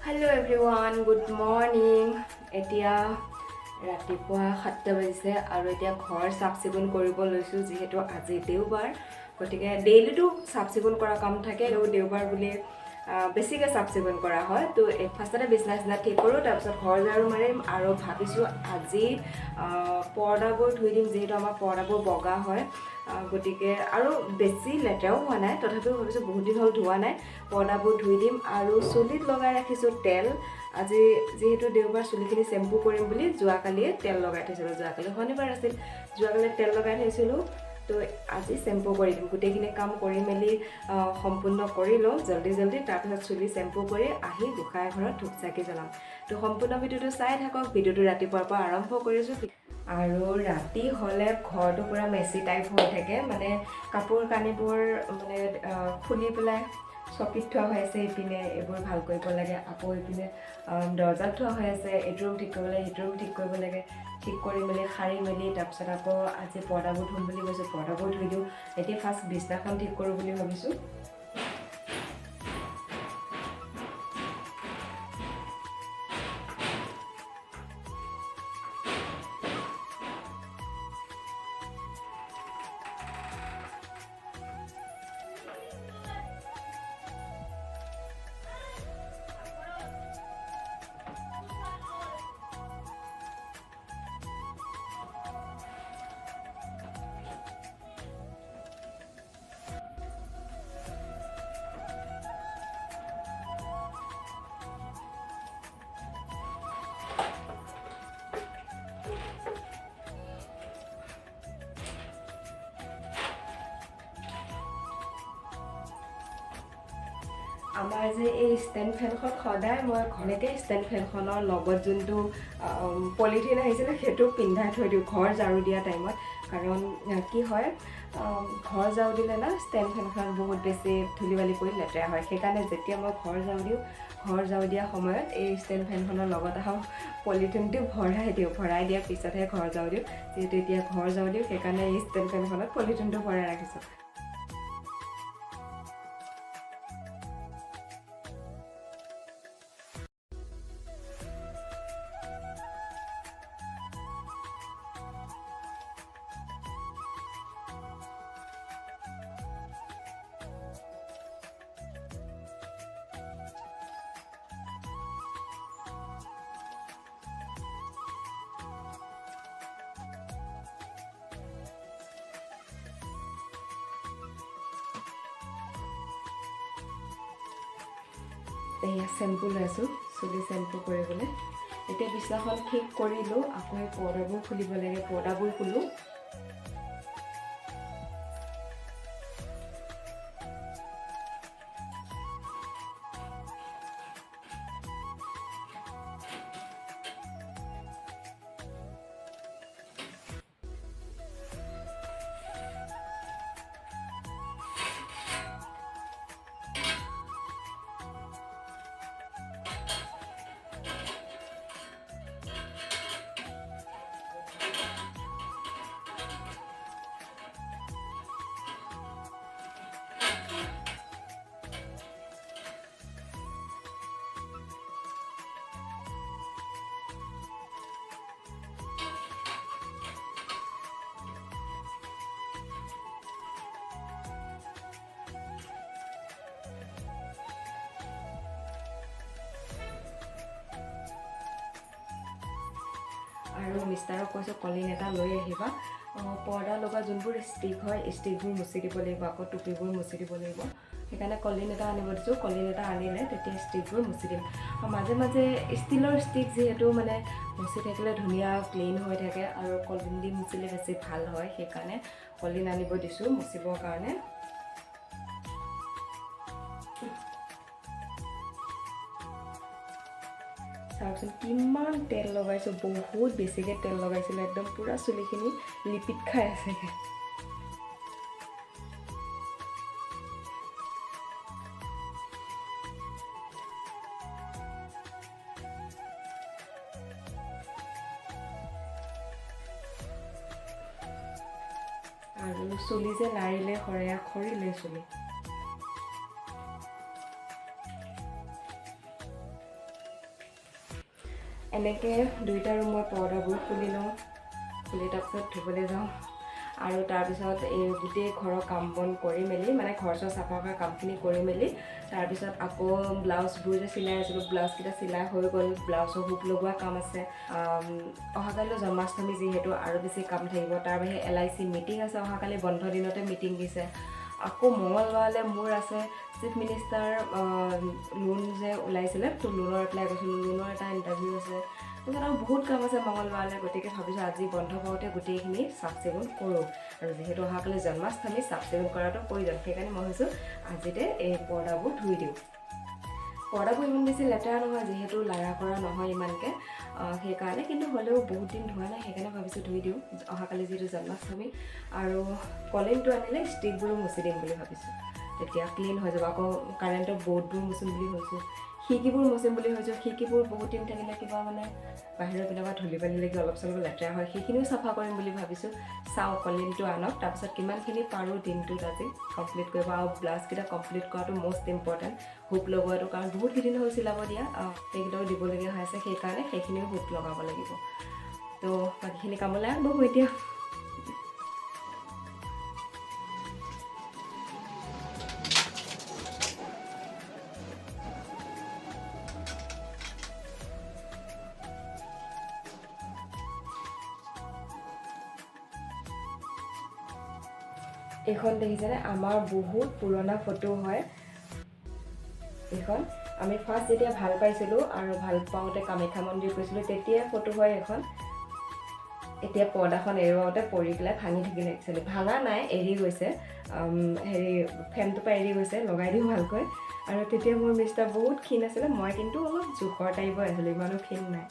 Hello everyone, good morning. এতিয়া ৰাতিপুৱা 7টা বাজিছে আৰু এতিয়া ঘৰ সাফ চিকুণ কৰিব লৈছো যেহেতু আজি দেওবাৰ গতিকে ডেইলিটো সাফ চিকুণ কৰা কাম থাকে আৰু দেওবাৰ বুলি বেছিকৈ সাফ চিকুণ কৰা হয় তো ফাৰ্ষ্টতে বিছনা ঠিক কৰোঁ তাৰপিছত ঘৰ ঝাৰু মাৰিম আৰু ভাবিছোঁ আজি পৰ্দাবোৰ ধুই দিম যেহেতু আমাৰ পৰ্দাবোৰ বগা হয় গতিকে আৰু বেছি লেতেৰাও হোৱা নাই তথাপিও ভাবিছোঁ বহুত দিন হ'ল ধোৱা নাই পৰ্দাবোৰ ধুই দিম আৰু চুলিত লগাই ৰাখিছোঁ তেল আজি যেহেতু দেওবাৰ চুলিখিনি চেম্পু কৰিম বুলি যোৱাকালিয়ে তেল লগাই থৈছিলোঁ যোৱাকালি শনিবাৰ আছিল যোৱাকালি তেল লগাই থৈছিলোঁ তো আজি চেম্পু কৰি দিম গোটেইখিনি কাম কৰি মেলি সম্পূৰ্ণ কৰি লওঁ জলদি তাৰপিছত চুলি চেম্পু কৰি আহি গোসাঁই ঘৰত ধূপ চাকি জ্বলাম তো সম্পূৰ্ণ ভিডিঅ'টো চাই থাকক ভিডিঅ'টো ৰাতিপুৱাৰ পৰা আৰম্ভ কৰিছোঁ আৰু ৰাতি হ'লে ঘৰটো পুৰা মেচি টাইপ হৈ থাকে মানে কাপোৰ কানিবোৰ মানে খুলি পেলাই চকিত থোৱা হৈ আছে ইপিনে এইবোৰ ভাল কৰিব লাগে আকৌ ইপিনে দৰ্জাত থোৱা হৈ আছে এইটো ৰুম ঠিক কৰিব লাগে সেইটো ৰুম ঠিক কৰিব লাগে ঠিক কৰি মেলি সাৰি মেলি তাৰপিছত আকৌ আজি পৰ্দাবোৰ ধুম বুলি কৈছোঁ পৰ্দাবোৰ ধুই দিওঁ এতিয়া ফাৰ্ষ্ট বিছনাখন ঠিক কৰোঁ বুলি ভাবিছোঁ আমাৰ যে এই ষ্টেণ্ড ফেনখন সদায় মই ঘৰতে ষ্টেণ্ড ফেনখনৰ লগত যোনটো পলিথিন আহিছিলে সেইটো পিন্ধাই থৈ দিওঁ ঘৰ ঝাৰু দিয়া টাইমত কাৰণ কি হয় ঘৰ ঝাৰু দিলে না ষ্টেণ্ড ফেনখন বহুত বেছি ধূলি বালি কৰি লেতেৰা হয় সেইকাৰণে যেতিয়া মই ঘৰ ঝাৰু দিওঁ ঘৰ ঝাৰু দিয়া সময়ত এই ষ্টেণ্ড ফেনখনৰ লগত অহা পলিথিনটো ভৰাই দিয়াৰ পিছতহে ঘৰ ঝাৰু দিওঁ যিহেতু এতিয়া ঘৰ ঝাৰু দিওঁ সেইকাৰণে এই ষ্টেণ্ড ফেনখনত পলিথিনটো ভৰাই ৰাখিছোঁ এয়া চেম্পু লৈছোঁ চুলি চেম্পু কৰিবলৈ এতিয়া বিছনাখন ঠিক কৰিলোঁ আকৌ এই পৰ্দাবোৰ খুলিব লাগে পৰ্দাবোৰ খোলোঁ আৰু মিষ্টাৰক কৈছোঁ কলিন এটা লৈ আহিবা পৰ্দা লগা যোনবোৰ ষ্টিক হয় ষ্টিকবোৰ মুচি দিব লাগিব আকৌ টুপিবোৰ মুচি দিব লাগিব সেইকাৰণে কলিন এটা আনিব দিছোঁ কলিন এটা আনিলে তেতিয়া ষ্টিকবোৰ মুচি দিম মাজে মাজে ষ্টিলৰ ষ্টিক যিহেতু মানে মুচি থাকিলে ধুনীয়া ক্লিন হৈ থাকে আৰু কলিন দি মুচিলে বেছি ভাল হয় সেইকাৰণে কলিন আনিব দিছোঁ মুচিবৰ কাৰণে চাওকচোন কিমান তেল লগাইছোঁ বহুত বেছিকৈ তেল লগাইছিলোঁ একদম পুৰা চুলিখিনি লিপিত খাই আছে আৰু চুলি যে লাৰিলে সৰিলে চুলি এনেকৈ দুইটা ৰুমৰ পৰ্দাবোৰ খুলি লওঁ, খুলি তাৰপিছত ধুবলৈ যাওঁ আৰু তাৰপিছত এই গোটেই ঘৰৰ কাম বন কৰি মেলি মানে ঘৰ চৰ চাফা কৰা কামখিনি কৰি মেলি তাৰপিছত আকৌ ব্লাউজবোৰ যে চিলাই আছিলোঁ ব্লাউজকেইটা চিলাই হৈ গ'ল, ব্লাউজৰ হুক লগোৱা কাম আছে। অহাকালিলৈ জন্মাষ্টমী যিহেতু আৰু বেছি কাম থাকিব, তাৰ বাহিৰে LIC মিটিং আছে, অহাকালি বন্ধ দিনতে মিটিং দিছে। আকৌ মঙলবাৰলৈ মোৰ আছে চিফ মিনিষ্টাৰ লোন যে ওলাইছিলে, তো লোনৰ এপ্লাই কৰিছিলোঁ, লোনৰ এটা ইণ্টাৰভিউ আছে, তাৰপিছত আৰু বহুত কাম আছে মঙলবাৰলৈ। গতিকে ভাবিছোঁ আজি বন্ধ পাওঁতে গোটেইখিনি চাফ চিকুণ কৰোঁ, আৰু যিহেতু অহাকালি জন্মাষ্টমী চাফ চিকুণ কৰাটো প্ৰয়োজন, সেইকাৰণে মই ভাবিছোঁ আজিতে এই পৰ্দাবোৰ ধুই দিওঁ। পৰ্দাবোৰ ইমান বেছি লেতেৰা নহয়, যিহেতু লাৰা কৰা নহয় ইমানকৈ, সেইকাৰণে, কিন্তু হ'লেও বহুত দিন ধোৱা নাই, সেইকাৰণে ভাবিছোঁ ধুই দিওঁ অহাকালি যিহেতু জন্মাষ্টমী। আৰু কলিংটো আনিলে ষ্টিকবোৰো মুচি দিম বুলি ভাবিছোঁ, তেতিয়া ক্লিন হৈ যাব। আকৌ কাৰেণ্টৰ বৰ্ডবোৰ মুচিম বুলি ভাবিছোঁ, খিৰিকীবোৰ মুচিম বুলি ভাবিছোঁ। খিৰিকীবোৰ বহুত দিন থাকিলে কিবা মানে বাহিৰৰ পিনৰ পৰা ধূলি বালি লাগি অলপ চলপ লেতেৰা হয়, সেইখিনিও চাফা কৰিম বুলি ভাবিছোঁ। চাওঁ কলিংটো আনক, তাৰপিছত কিমানখিনি পাৰোঁ দিনটোত আজি কমপ্লিট কৰিব। আৰু ব্লাউজকেইটা কমপ্লিট কৰাটো মষ্ট ইম্পৰ্টেণ্ট, হুক লগোৱাটো, কাৰণ বহুতকেইদিন হৈ চিলাব দিয়া, সেইকেইটাও দিবলগীয়া হৈ আছে, সেইকাৰণে সেইখিনিও হুক লগাব লাগিব। তো বাকীখিনি কামলৈ আগবাঢ়ো এতিয়া। এইখন দেখিছেনে, আমাৰ বহুত পুৰণা ফটো হয় এইখন। আমি ফাৰ্ষ্ট যেতিয়া ভাল পাইছিলোঁ আৰু ভাল পাওঁতে কামাখ্যা মন্দিৰ গৈছিলোঁ, তেতিয়াই ফটো হয় এখন। এতিয়া পৰ্দাখন এৰুৱাওঁতে পৰি পেলাই ভাঙি থাকিলে, একচুৱেলি ভাঙা নাই, এৰি গৈছে, ফ্ৰেমটোৰ পৰা এৰি গৈছে, লগাই দিওঁ ভালকৈ। আৰু তেতিয়া মোৰ মিষ্টাৰ বহুত ক্ষীণ আছিলে, মই কিন্তু অলপ জোখৰ টাইপৰ আছিলোঁ, ইমানো ক্ষীণ নাই।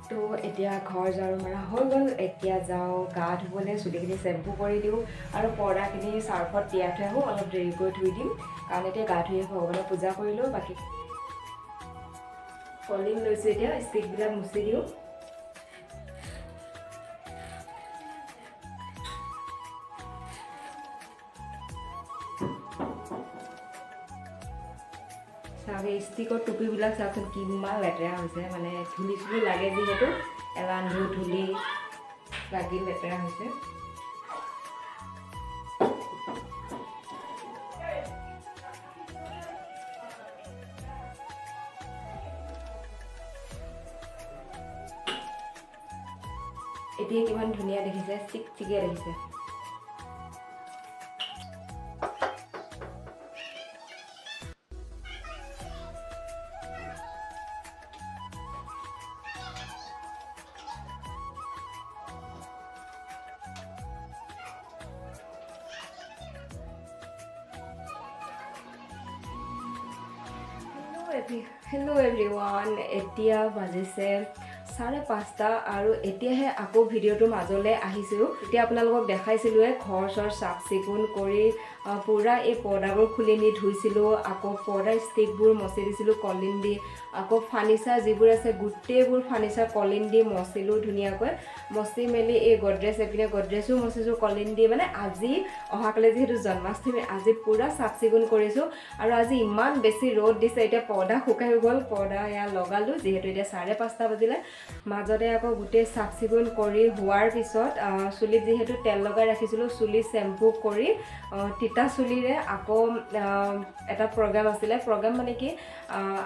তো এতিয়া ঘৰ ঝাৰু মাৰা হৈ গ'ল, এতিয়া যাওঁ গা ধুবলৈ, চুলিখিনি চেম্পু কৰি দিওঁ আৰু পৰ্দাখিনি চাৰ্ফত তিয়াই থৈ আহোঁ, অলপ দেৰিকৈ ধুই দিম, কাৰণ এতিয়া গা ধুই ভগৱানক পূজা কৰিলোঁ। বাকী কলিং লৈছোঁ, এতিয়া ষ্টিকবিলাক মুচি দিওঁ। চাওক এই ষ্টিকৰ টুপিবিলাক চাওকচোন কিমান লেতেৰা হৈছে, মানে ধূলি চুলি লাগে যিহেতু, এলান্ধু ধূলি লাগি লেতেৰা হৈছে। এতিয়া কিমান ধুনীয়া দেখিছে, চিকচিকিয়া দেখিছে। হেল্ল' এভৰিৱান, এতিয়া বাজিছে 5:30 আৰু এতিয়াহে আকৌ ভিডিঅ'টোৰ মাজলৈ আহিছোঁ। এতিয়া আপোনালোকক দেখাইছিলোঁৱে ঘৰ চৰ চাফ চিকুণ কৰি পূৰা এই পৰ্দাবোৰ খুলি নি ধুইছিলোঁ, আকৌ পৰ্দাৰ ষ্টিকবোৰ মচি দিছিলোঁ কলিন দি, আকৌ ফাৰ্নিচাৰ যিবোৰ আছে গোটেইবোৰ ফাৰ্নিচাৰ কলিন দি মচিলোঁ ধুনীয়াকৈ। মচি মেলি এই গড্ৰেজ এপিনে গড্ৰেজো মচিছোঁ কলিন দি, মানে আজি অহাকালি যিহেতু জন্মাষ্টমী, আজি পূৰা চাফ চিকুণ কৰিছোঁ। আৰু আজি ইমান বেছি ৰ'দ দিছে, এতিয়া পৰ্দা শুকাই গ'ল, পৰ্দা এয়া লগালোঁ, যিহেতু এতিয়া 5:30 বাজিলে। মাজতে আকৌ গোটেই চাফ চিকুণ কৰি হোৱাৰ পিছত চুলিত যিহেতু তেল লগাই ৰাখিছিলোঁ, চুলি চেম্পু কৰি তিতা চুলিৰে আকৌ এটা প্ৰগ্ৰাম আছিলে, প্ৰগ্ৰাম মানে কি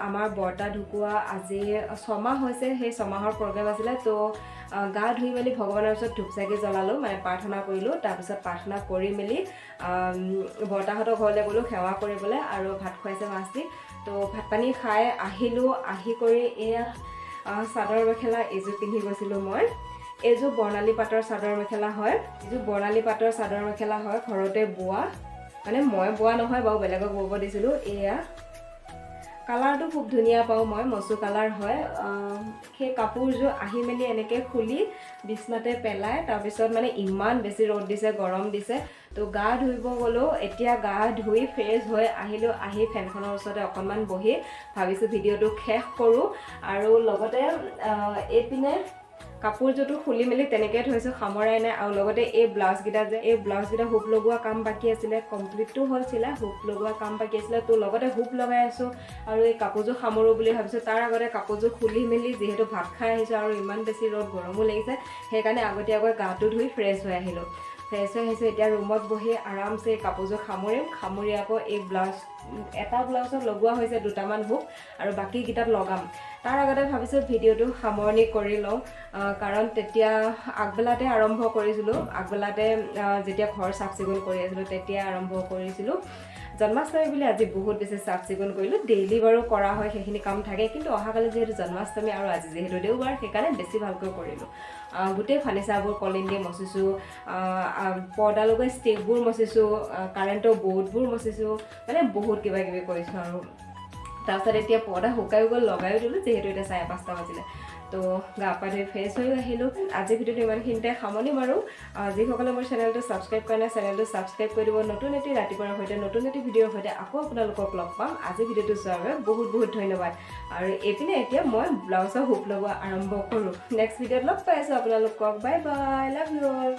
আমাৰ বৰ্তা ঢুকুৱা আজি 6 মাহ হৈছে, সেই 6 মাহৰ প্ৰগ্ৰাম আছিলে। তো গা ধুই মেলি ভগৱানৰ ওচৰত ধূপ চাকি জ্বলালোঁ, মানে প্ৰাৰ্থনা কৰিলোঁ। তাৰপিছত প্ৰাৰ্থনা কৰি মেলি বৰ্তাহঁতৰ ঘৰলৈ গ'লোঁ সেৱা কৰিবলৈ, আৰু ভাত খুৱাইছে মাছ দি। তো ভাত পানী খাই আহিলোঁ, আহি কৰি এয়া চাদৰ মেখেলা এইযোৰ পিন্ধি গৈছিলোঁ মই। এইযোৰ বৰ্ণালী পাটৰ চাদৰ মেখেলা হয়, এইযোৰ বৰ্ণালী পাটৰ চাদৰ মেখেলা হয়, ঘৰতে বোৱা, মানে মই বোৱা নহয় বাৰু, বেলেগক ব'ব দিছিলোঁ। এয়া কালাৰটো খুব ধুনীয়া পাওঁ মই, মচু কালাৰ হয়। সেই কাপোৰযোৰ আহি মেলি এনেকৈ খুলি বিছনাতে পেলাই, তাৰপিছত মানে ইমান বেছি ৰ'দ দিছে, গৰম দিছে, তো গা ধুব গ'লেও এতিয়া গা ধুই ফ্ৰেছ হৈ আহিলোঁ। আহি ফেনখনৰ ওচৰতে অকণমান বহি ভাবিছোঁ ভিডিঅ'টো শেষ কৰোঁ। আৰু লগতে এইপিনে কাপোৰযোৰটো খুলি মেলি তেনেকৈ থৈছোঁ, সামৰাই নাই। আৰু লগতে এই ব্লাউজকেইটা হুপ লগোৱা কাম বাকী আছিলে, কমপ্লিটটো হৈছিলে, হুপ লগোৱা কাম বাকী আছিলে, তো লগতে হুপ লগাই আছোঁ। আৰু এই কাপোৰযোৰ সামৰোঁ বুলি ভাবিছোঁ। তাৰ আগতে কাপোৰযোৰ খুলি মেলি যিহেতু ভাত খাই আহিছোঁ আৰু ইমান বেছি ৰ'দ, গৰমো লাগিছে, সেইকাৰণে আগতীয়াকৈ গাটো ধুই ফ্ৰেছ হৈ আহিলোঁ। ফ্ৰেছ হৈ আহিছোঁ, এতিয়া ৰুমত বহি আৰামছে কাপোৰযোৰ সামৰিম। সামৰি আকৌ এই এটা ব্লাউজত লগোৱা হৈছে দুটামান হুক, আৰু বাকীকেইটাত লগাম। তাৰ আগতে ভাবিছোঁ ভিডিঅ'টো সামৰণি কৰি লওঁ, কাৰণ তেতিয়া আগবেলাতে আৰম্ভ কৰিছিলোঁ। আগবেলাতে যেতিয়া ঘৰ চাফ চিকুণ কৰি আছিলোঁ তেতিয়া আৰম্ভ কৰিছিলোঁ। জন্মাষ্টমী বুলি আজি বহুত বেছি চাফ চিকুণ কৰিলোঁ। ডেইলি বাৰু কৰা হয়, সেইখিনি কাম থাকে, কিন্তু অহাকালি যিহেতু জন্মাষ্টমী আৰু আজি যিহেতু দেওবাৰ, সেইকাৰণে বেছি ভালকৈ কৰিলোঁ। গোটেই ফাৰ্নিচাৰবোৰ কলিন দি মচিছোঁ, পৰ্দা লগোৱা ষ্টেপবোৰ মচিছোঁ, কাৰেণ্টৰ বৰ্ডবোৰ মচিছোঁ, মানে বহুত কিবা কিবি কৰিছোঁ। আৰু তাৰপিছত এতিয়া পৰ্দা শুকাই গ'ল, লগাইও দিলোঁ, যিহেতু এতিয়া 5:30 বাজিলে। তো গা পা ধুই ফ্ৰেছ হৈ আহিলোঁ। আজি ভিডিঅ'টো ইমানখিনিতে সামৰণি মাৰোঁ। যিসকলে মোৰ চেনেলটো ছাবস্ক্ৰাইব কৰা নাই, চেনেলটো ছাবস্ক্ৰাইব কৰি দিব। নতুন এটি ৰাতিপুৱাৰ সৈতে, নতুন এটি ভিডিঅ'ৰ সৈতে আকৌ আপোনালোকক লগ পাম। আজি ভিডিঅ'টো চোৱাৰ বাবে বহুত বহুত ধন্যবাদ। আৰু এইপিনে এতিয়া মই ব্লাউজৰ হুক লগোৱা আৰম্ভ কৰোঁ। নেক্সট ভিডিঅ'ত লগ পাই আছোঁ আপোনালোকক। Bye bye, love you all.